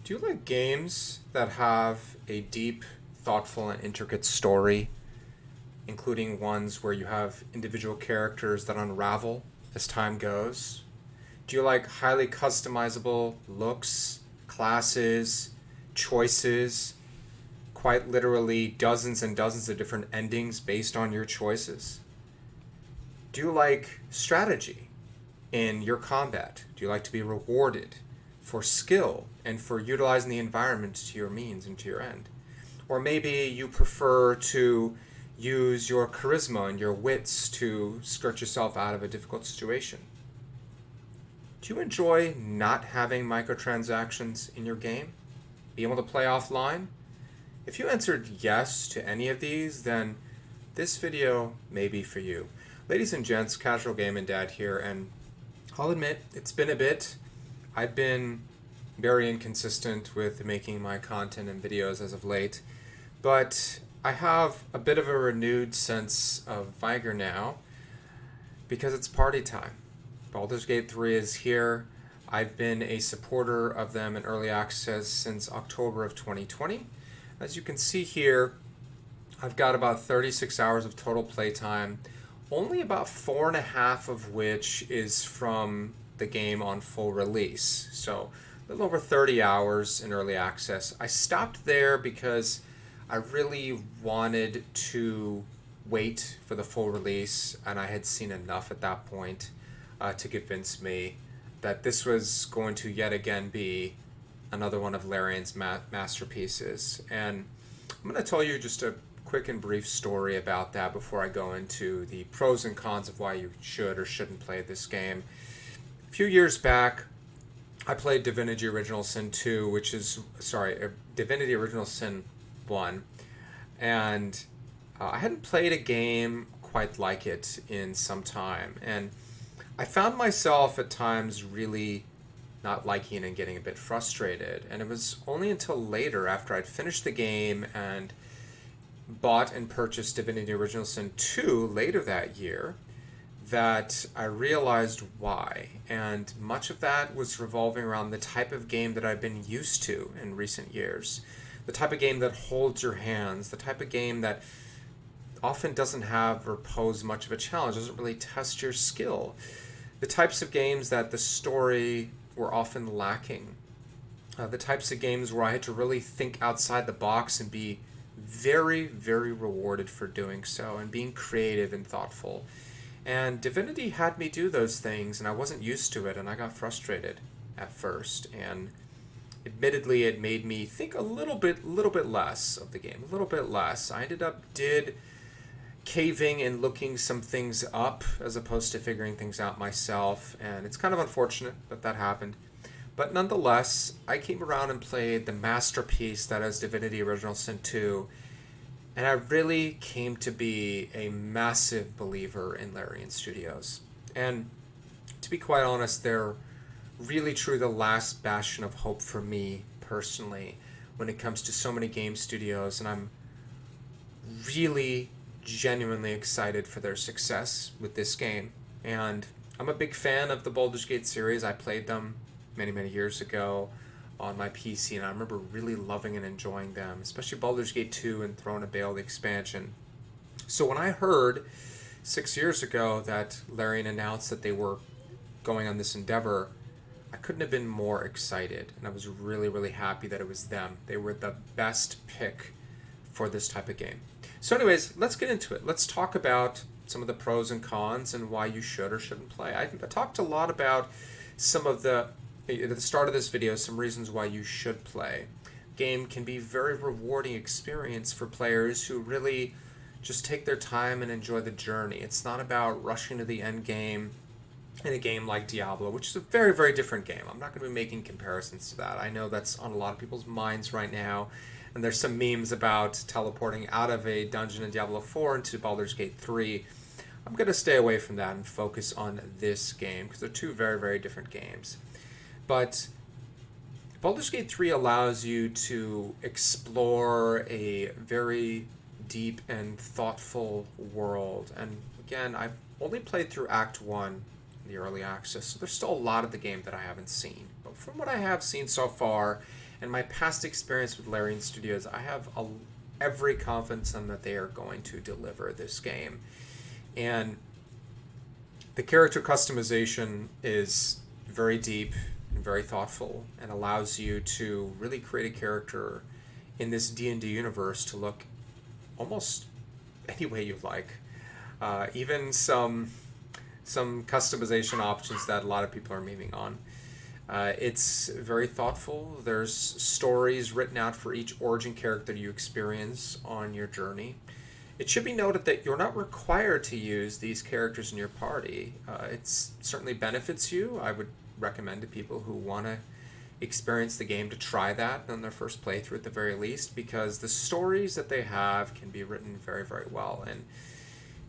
Do you like games that have a deep, thoughtful, and intricate story, including ones where you have individual characters that unravel as time goes? Do you like highly customizable looks, classes, choices, quite literally dozens and dozens of different endings based on your choices? Do you like strategy in your combat? Do you like to be rewarded for skill and for utilizing the environment to your means and to your end? Or maybe you prefer to use your charisma and your wits to skirt yourself out of a difficult situation. Do you enjoy not having microtransactions in your game? Be able to play offline? If you answered yes to any of these, then this video may be for you. Ladies and gents, Casual Gaming Dad here, and I'll admit, it's been a bit. I've been very inconsistent with making my content and videos as of late, but I have a bit of a renewed sense of vigor now because it's party time. Baldur's Gate 3 is here. I've been a supporter of them in early access since October of 2020. As you can see here, I've got about 36 hours of total playtime, only about 4.5 of which is from the game on full release. So a little over 30 hours in early access. I stopped there because I really wanted to wait for the full release, and I had seen enough at that point to convince me that this was going to yet again be another one of Larian's masterpieces. And I'm going to tell you just a quick and brief story about that before I go into the pros and cons of why you should or shouldn't play this game. A few years back, I played Divinity Original Sin 2, Divinity Original Sin 1, and I hadn't played a game quite like it in some time, and I found myself at times really not liking and getting a bit frustrated. And it was only until later, after I'd finished the game and bought and purchased Divinity Original Sin 2 later that year, that I realized why. And much of that was revolving around the type of game that I've been used to in recent years. The type of game that holds your hands, the type of game that often doesn't have or pose much of a challenge, doesn't really test your skill. The types of games that the story were often lacking. The types of games where I had to really think outside the box and be very, very rewarded for doing so and being creative and thoughtful. And Divinity had me do those things, and I wasn't used to it, and I got frustrated at first. And admittedly, it made me think a little bit less of the game, a little bit less. I did caving and looking some things up as opposed to figuring things out myself, and it's kind of unfortunate that happened. But nonetheless, I came around and played the masterpiece that is Divinity Original Sin 2, and I really came to be a massive believer in Larian Studios. And to be quite honest, they're really truly the last bastion of hope for me personally when it comes to so many game studios, and I'm really genuinely excited for their success with this game. And I'm a big fan of the Baldur's Gate series. I played them many years ago on my PC, and I remember really loving and enjoying them, especially Baldur's Gate 2 and Throne of Baal, the expansion. So when I heard 6 years ago that Larian announced that they were going on this endeavor, I couldn't have been more excited, and I was really happy that it was them. They were the best pick for this type of game. So anyways, let's get into it. Let's talk about some of the pros and cons and why you should or shouldn't play. I talked a lot about some of at the start of this video, some reasons why you should play. Game can be a very rewarding experience for players who really just take their time and enjoy the journey. It's not about rushing to the end game in a game like Diablo, which is a very different game. I'm not going to be making comparisons to that. I know that's on a lot of people's minds right now, and there's some memes about teleporting out of a dungeon in Diablo 4 into Baldur's Gate 3. I'm going to stay away from that and focus on this game because they're two very different games. But Baldur's Gate 3 allows you to explore a very deep and thoughtful world. And again, I've only played through Act 1 in the early access, so there's still a lot of the game that I haven't seen. But from what I have seen so far, And my past experience with Larian Studios, I have every confidence in that they are going to deliver this game. And the character customization is very deep and very thoughtful, and allows you to really create a character in this D&D universe to look almost any way you like. Even some customization options that a lot of people are memeing on. It's very thoughtful. There's stories written out for each origin character you experience on your journey. It should be noted that you're not required to use these characters in your party. It certainly benefits you. I would recommend to people who want to experience the game to try that on their first playthrough at the very least, because the stories that they have can be written very, very well. And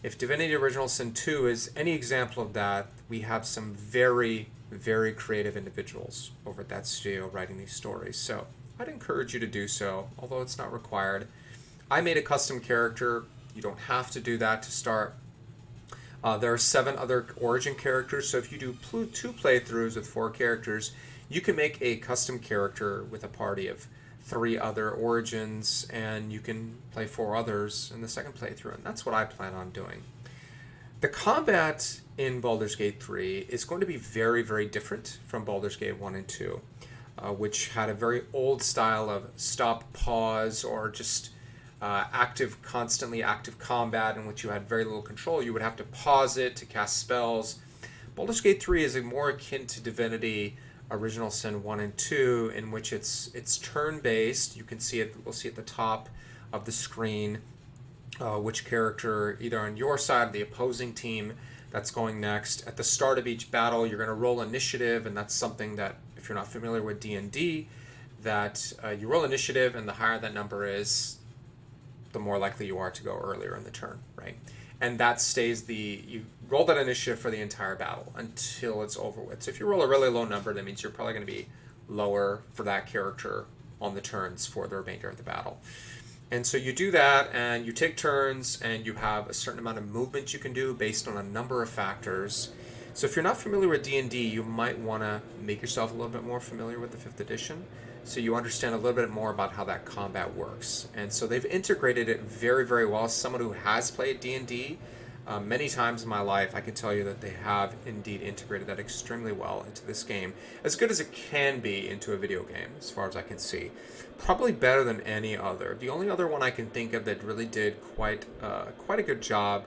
if Divinity Original Sin 2 is any example of that, we have some very, very creative individuals over at that studio writing these stories. So I'd encourage you to do so, although it's not required. I made a custom character. You don't have to do that to start. There are 7 other origin characters, so if you do 2 playthroughs with 4 characters, you can make a custom character with a party of 3 other origins, and you can play 4 others in the second playthrough, and that's what I plan on doing. The combat in Baldur's Gate 3 is going to be very, very different from Baldur's Gate 1 and 2, which had a very old style of stop, pause, or just constantly active combat in which you had very little control. You would have to pause it to cast spells. Baldur's Gate 3 is more akin to Divinity Original Sin 1 and 2, in which it's turn-based. You can see it, we'll see at the top of the screen which character, either on your side or the opposing team, that's going next. At the start of each battle, you're going to roll initiative, and that's something that, if you're not familiar with D&D, that you roll initiative, and the higher that number is, the more likely you are to go earlier in the turn, right? And that stays you roll that initiative for the entire battle until it's over with. So if you roll a really low number, that means you're probably going to be lower for that character on the turns for the remainder of the battle. And so you do that, and you take turns, and you have a certain amount of movement you can do based on a number of factors. So if you're not familiar with D&D, you might want to make yourself a little bit more familiar with the 5th edition, so you understand a little bit more about how that combat works. And so they've integrated it very, very well. As someone who has played D&D many times in my life, I can tell you that they have indeed integrated that extremely well into this game, as good as it can be into a video game, as far as I can see. Probably better than any other. The only other one I can think of that really did quite a good job,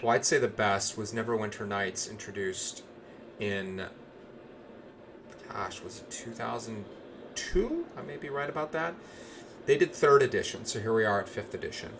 well, I'd say the best, was Neverwinter Nights, introduced in, was it 2002? I may be right about that. They did 3rd edition, so here we are at 5th edition.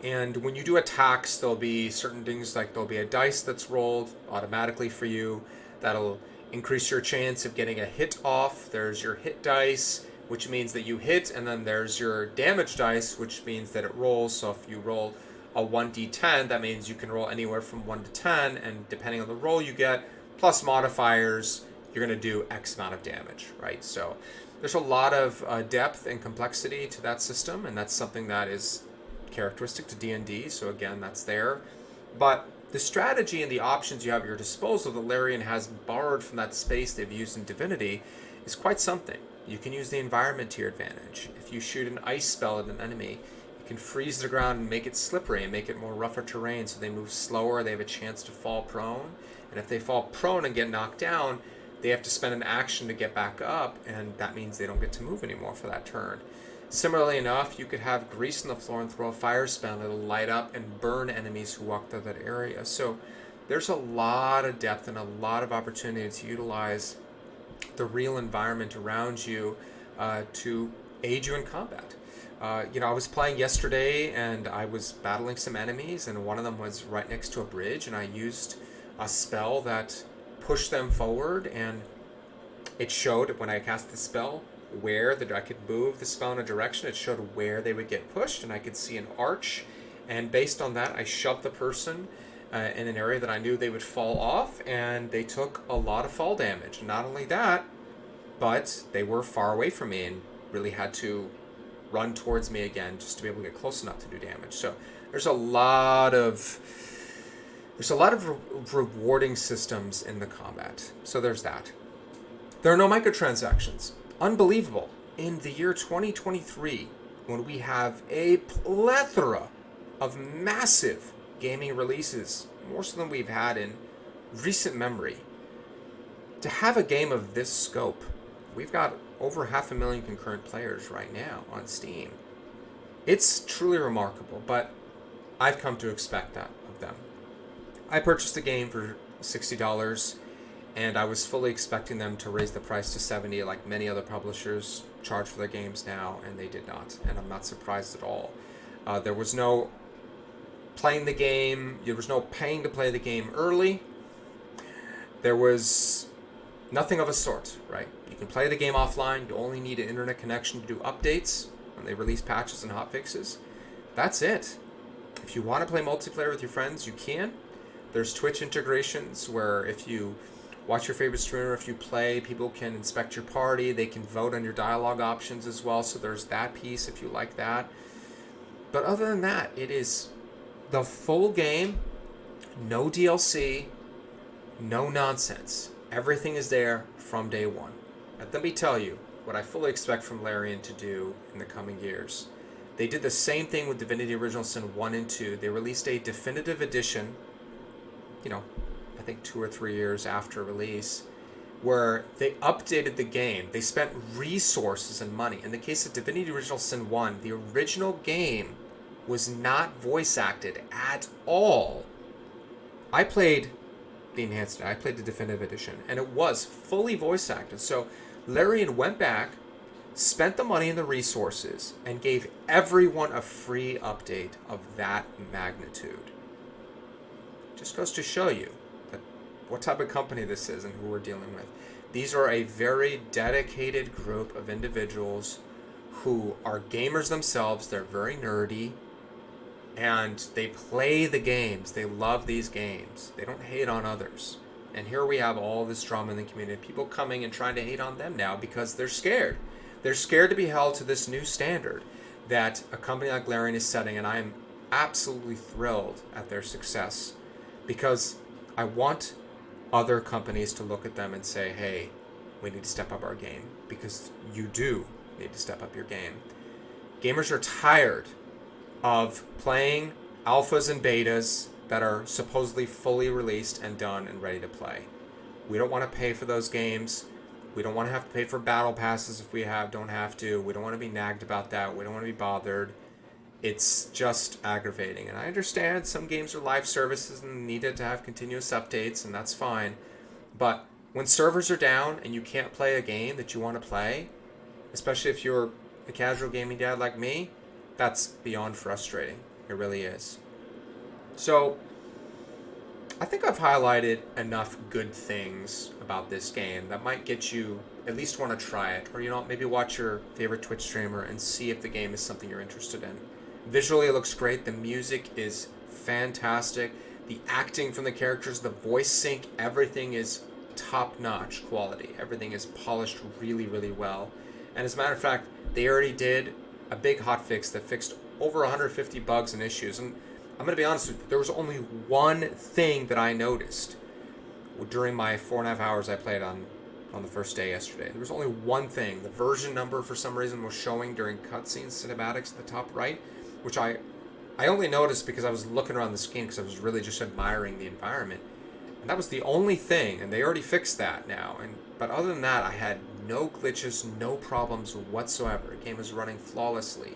And when you do attacks, there'll be certain things, like there'll be a dice that's rolled automatically for you that'll increase your chance of getting a hit off. There's your hit dice, which means that you hit, and then there's your damage dice, which means that it rolls. So if you roll a 1d10, that means you can roll anywhere from 1 to 10, and depending on the roll you get, plus modifiers, you're going to do X amount of damage, right? So there's a lot of depth and complexity to that system, and that's something that is characteristic to D&D, so again, that's there. But the strategy and the options you have at your disposal that Larian has borrowed from that space they've used in Divinity is quite something. You can use the environment to your advantage. If you shoot an ice spell at an enemy, you can freeze the ground and make it slippery and make it more rougher terrain, so they move slower, they have a chance to fall prone. And if they fall prone and get knocked down, they have to spend an action to get back up, and that means they don't get to move anymore for that turn. Similarly enough, you could have grease on the floor and throw a fire spell that'll light up and burn enemies who walk through that area. So there's a lot of depth and a lot of opportunity to utilize the real environment around you to aid you in combat. I was playing yesterday, and I was battling some enemies, and one of them was right next to a bridge, and I used a spell that pushed them forward, and it showed when I cast the spell where I could move the spell in a direction. It showed where they would get pushed, and I could see an arch, and based on that, I shoved the person in an area that I knew they would fall off, and they took a lot of fall damage. Not only that, but they were far away from me and really had to run towards me again just to be able to get close enough to do damage. So there's a lot of rewarding systems in the combat. So there's that. There are no microtransactions. unbelievable. In the year 2023, when we have a plethora of massive gaming releases, more so than we've had in recent memory, to have a game of this scope, we've got over 500,000 concurrent players right now on Steam. It's truly remarkable, but I've come to expect that of them. I purchased the game for $60, and I was fully expecting them to raise the price to $70 like many other publishers charge for their games now, and they did not, and I'm not surprised at all. There was no playing the game, there was no paying to play the game early. There was nothing of a sort, right? You can play the game offline, you only need an internet connection to do updates when they release patches and hotfixes. That's it. If you want to play multiplayer with your friends, you can. There's Twitch integrations where if you watch your favorite streamer, if you play, people can inspect your party, they can vote on your dialogue options as well, so there's that piece if you like that. But other than that, it is the full game, no DLC, no nonsense. Everything is there from day one. And let me tell you what I fully expect from Larian to do in the coming years. They did the same thing with Divinity Original Sin 1 and 2. They released a definitive edition, I think 2 or 3 years after release, where they updated the game. They spent resources and money. In the case of Divinity Original Sin 1, the original game was not voice acted at all. I played the enhanced, I played the definitive edition, and it was fully voice acted. So Larian went back, spent the money and the resources, and gave everyone a free update of that magnitude. Just goes to show you that what type of company this is and who we're dealing with. These are a very dedicated group of individuals who are gamers themselves. They're very nerdy, and they play the games. They love these games. They don't hate on others. And here we have all this drama in the community. People coming and trying to hate on them now because they're scared. They're scared to be held to this new standard that a company like Larian is setting, and I am absolutely thrilled at their success because I want other companies to look at them and say, hey, we need to step up our game, because you do need to step up your game. Gamers are tired of playing alphas and betas that are supposedly fully released and done and ready to play. We don't want to pay for those games. We don't want to have to pay for battle passes if we don't have to. We don't want to be nagged about that. We don't want to be bothered. It's just aggravating. And I understand some games are live services and needed to have continuous updates, and that's fine. But when servers are down and you can't play a game that you want to play, especially if you're a casual gaming dad like me, that's beyond frustrating. It really is. So I think I've highlighted enough good things about this game that might get you at least want to try it, or maybe watch your favorite Twitch streamer and see if the game is something you're interested in. Visually, it looks great. The music is fantastic. The acting from the characters, the voice sync, everything is top-notch quality. Everything is polished really, really well. And as a matter of fact, they already did a big hotfix that fixed over 150 bugs and issues. And I'm going to be honest with you, there was only one thing that I noticed during my 4.5 hours I played on the first day yesterday. There was only one thing. The version number, for some reason, was showing during cutscenes, cinematics at the top right, which I only noticed because I was looking around the screen because I was really just admiring the environment. And that was the only thing, and they already fixed that now. But other than that, I had no glitches, no problems whatsoever. The game was running flawlessly.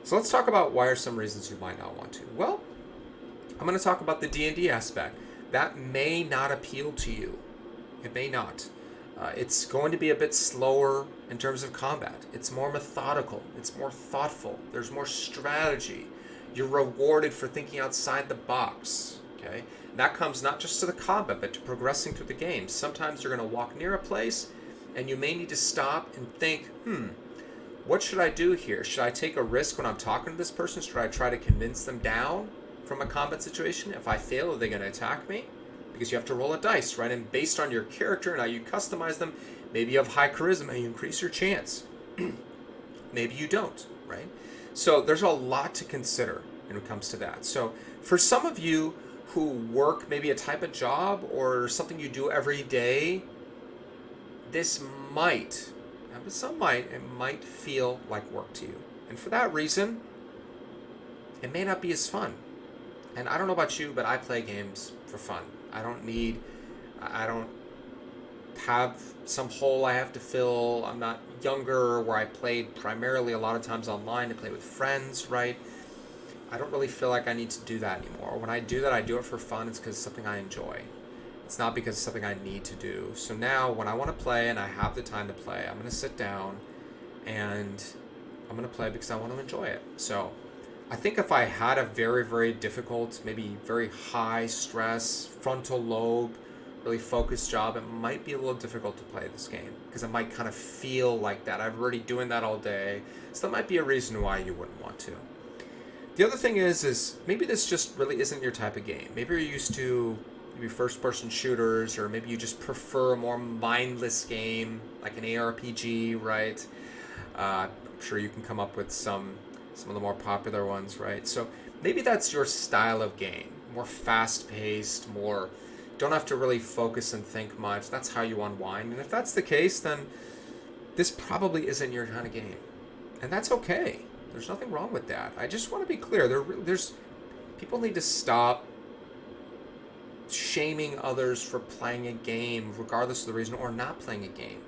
So let's talk about why are some reasons you might not want to. Well, I'm going to talk about the D&D aspect. That may not appeal to you. It may not. It's going to be a bit slower in terms of combat. It's more methodical. It's more thoughtful. There's more strategy. You're rewarded for thinking outside the box. Okay? That comes not just to the combat, but to progressing through the game. Sometimes you're going to walk near a place, and you may need to stop and think, what should I do here? Should I take a risk when I'm talking to this person? Should I try to convince them down from a combat situation? If I fail, are they going to attack me? Because you have to roll a dice, right? And based on your character and how you customize them, maybe you have high charisma, you increase your chance. Maybe you don't, right? So there's a lot to consider when it comes to that. So for some of you who work maybe a type of job or something you do every day, this might, but some might, it might feel like work to you. And for that reason, it may not be as fun. And I don't know about you, but I play games for fun. I don't have some hole I have to fill. I'm not younger where I played primarily a lot of times online to play with friends, right? I don't really feel like I need to do that anymore. When I do that, I do it for fun. It's because it's something I enjoy. It's not because it's something I need to do. So now when I want to play and I have the time to play, I'm going to sit down and I'm going to play because I want to enjoy it. So I think if I had a very, very difficult, maybe very high stress, frontal lobe, really focused job, it might be a little difficult to play this game because it might kind of feel like that. I'm already doing that all day. So that might be a reason why you wouldn't want to. The other thing is maybe this just really isn't your type of game. Maybe you're used to maybe first-person shooters, or maybe you just prefer a more mindless game like an ARPG, right? I'm sure you can come up with some of the more popular ones, right? So maybe that's your style of game, more fast-paced, more don't have to really focus and think much. That's how you unwind. And if that's the case, then this probably isn't your kind of game, and that's okay. There's nothing wrong with that. I just want to be clear. There's people need to stop shaming others for playing a game, regardless of the reason, or not playing a game.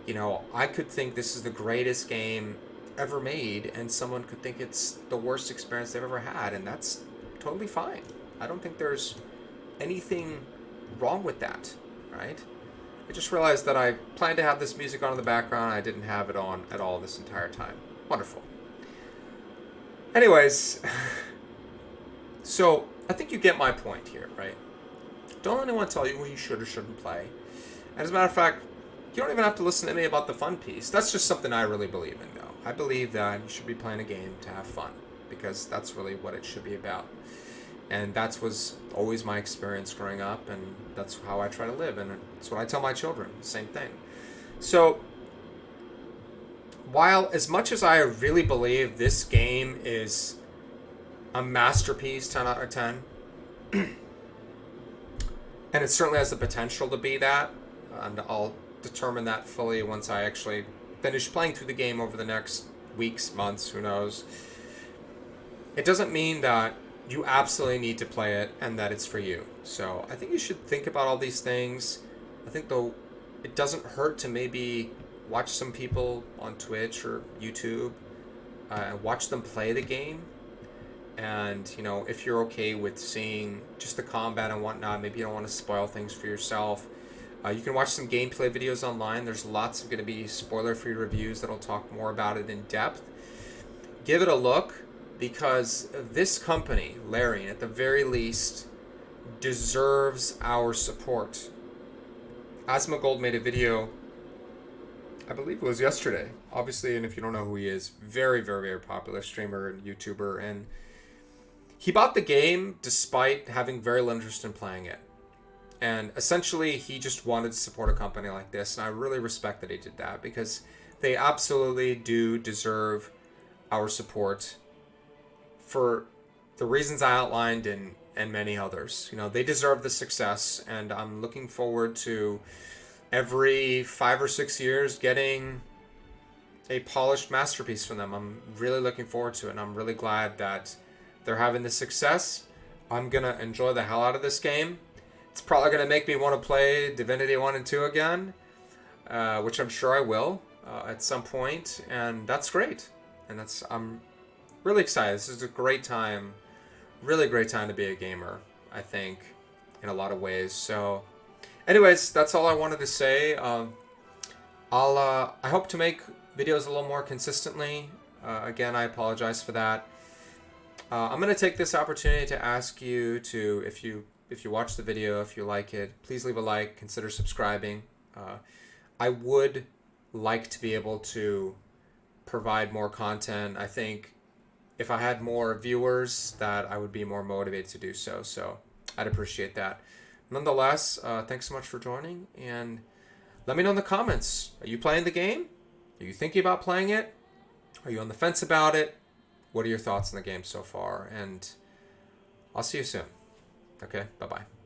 You know, I could think this is the greatest game ever made, and someone could think it's the worst experience they've ever had, and that's totally fine. I don't think there's anything wrong with that, right? I just realized that I planned to have this music on in the background. I didn't have it on at all this entire time. Wonderful. Anyways, so I think you get my point here, right? Don't let anyone tell you what you should or shouldn't play. And as a matter of fact, you don't even have to listen to me about the fun piece. That's just something I really believe in, though. I believe that you should be playing a game to have fun, because that's really what it should be about. And that was always my experience growing up, and that's how I try to live, and it's what I tell my children, same thing. So, while as much as I really believe this game is a masterpiece, 10 out of 10, and it certainly has the potential to be that, and I'll determine that fully once I actually finish playing through the game over the next weeks, months, who knows. It doesn't mean that you absolutely need to play it and that it's for you. So I think you should think about all these things. I think, though, it doesn't hurt to maybe watch some people on Twitch or YouTube and watch them play the game. And, you know, if you're okay with seeing just the combat and whatnot, maybe you don't want to spoil things for yourself. You can watch some gameplay videos online. There's lots of going to be spoiler-free reviews that'll talk more about it in depth. Give it a look, because this company, Larian, at the very least, deserves our support. Asmongold made a video, I believe it was yesterday, obviously, and if you don't know who he is, very, very, very popular streamer and YouTuber, and he bought the game despite having very little interest in playing it. And essentially, he just wanted to support a company like this, and I really respect that he did that, because they absolutely do deserve our support for the reasons I outlined and many others. You know, they deserve the success, and I'm looking forward to every 5 or 6 years getting a polished masterpiece from them. I'm really looking forward to it, and I'm really glad that they're having this success. I'm going to enjoy the hell out of this game. It's probably going to make me want to play Divinity 1 and 2 again, which I'm sure I will at some point, and that's great. And I'm really excited. This is a great time, really great time to be a gamer, I think, in a lot of ways. So, anyways, that's all I wanted to say. I hope to make videos a little more consistently. Again, I apologize for that. I'm going to take this opportunity to ask you to, if you watch the video, if you like it, please leave a like, consider subscribing. I would like to be able to provide more content. I think if I had more viewers, that I would be more motivated to do so. So I'd appreciate that. Nonetheless, thanks so much for joining, and let me know in the comments. Are you playing the game? Are you thinking about playing it? Are you on the fence about it? What are your thoughts on the game so far? And I'll see you soon. Okay, bye-bye.